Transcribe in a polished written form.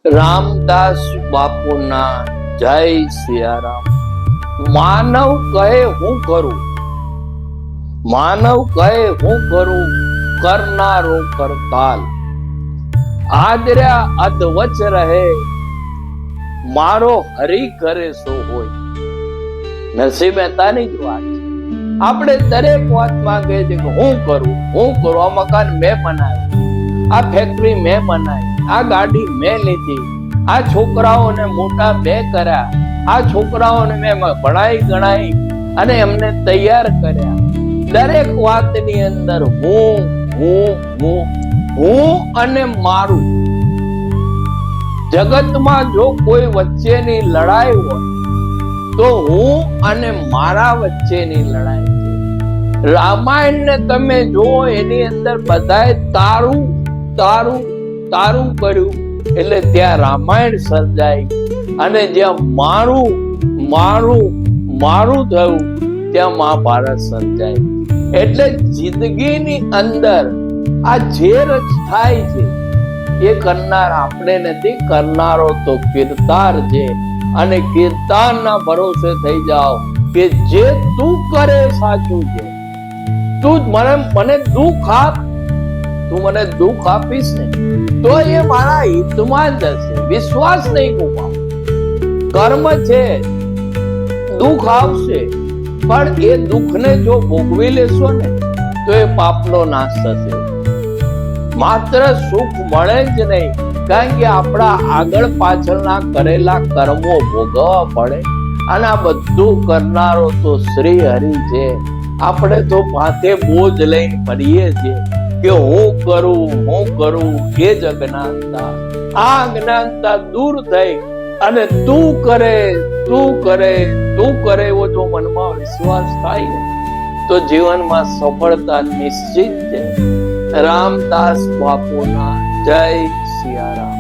રામદાસ બાપુના જય સિયારામ. માનવ કહે હું કરું, માનવ કહે હું કરું, કરનારો કરતાલ. આદર્યા અધવચ રહે, મારો હરી કરે સો હોય. નસીબ તાની જ વાત. આપણે દરેક વાતમાં કહે છે કે હું કરું, હું કરું. આ મકાન મેં બનાવ્યું, આ ફેક્ટરી મેં બનાવી, આ ગાડી મેં લીધી, આ છોકરાઓને મોટા મેં કર્યા, આ છોકરાઓને મેં ભણાઈ ગણાઈ અને એમને તૈયાર કર્યા. દરેક વાતની અંદર હું હું હું હું અને મારું. જગતમાં જો કોઈ વચ્ચેની લડાઈ હોય તો હું અને મારા વચ્ચેની લડાઈ છે. રામાયણ ને તમે જો, એની અંદર બધાએ તારું તારું તારું કર્યું એટલે ત્યાં રામાયણ સર્જાઈ, અને જ્યાં મારું મારું મારું થયું ત્યાં મહાભારત સર્જાઈ. એટલે જિંદગીની અંદર આ જે રચ થાય છે એ કરનાર આપણે નથી, કરનારો તો કીર્તાર છે. અને કીર્તારના ભરોસે થઈ જાઓ કે જે તું કરે સાચું છે. તું મને દુઃખ આપ, તું મને દુઃખ આપીશ ને તો એ મારા હિતમાં જ હશે. વિશ્વાસ નહીં ગુમાવ. કર્મ છે, દુઃખ આવશે, પણ એ દુઃખને જો ભોગવી લેશો ને તો એ પાપનો નાશ થશે. માત્ર સુખ મળે જ નહીં, કારણ કે આપણા આગળ પાછળના કરેલા કર્મો ભોગવવા પડે. અને આ બધું કરનારો તો શ્રી હરિ છે. આપણે તો માથે બોજ લઈને ફરીએ છીએ કે હું કરું, એ જ અજ્ઞાનતા. આ અજ્ઞાનતા દૂર થઈ અને તું કરે એવો જો મનમાં વિશ્વાસ થાય ને તો જીવનમાં સફળતા નિશ્ચિત છે. રામદાસ બાપુના જય સિયારામ.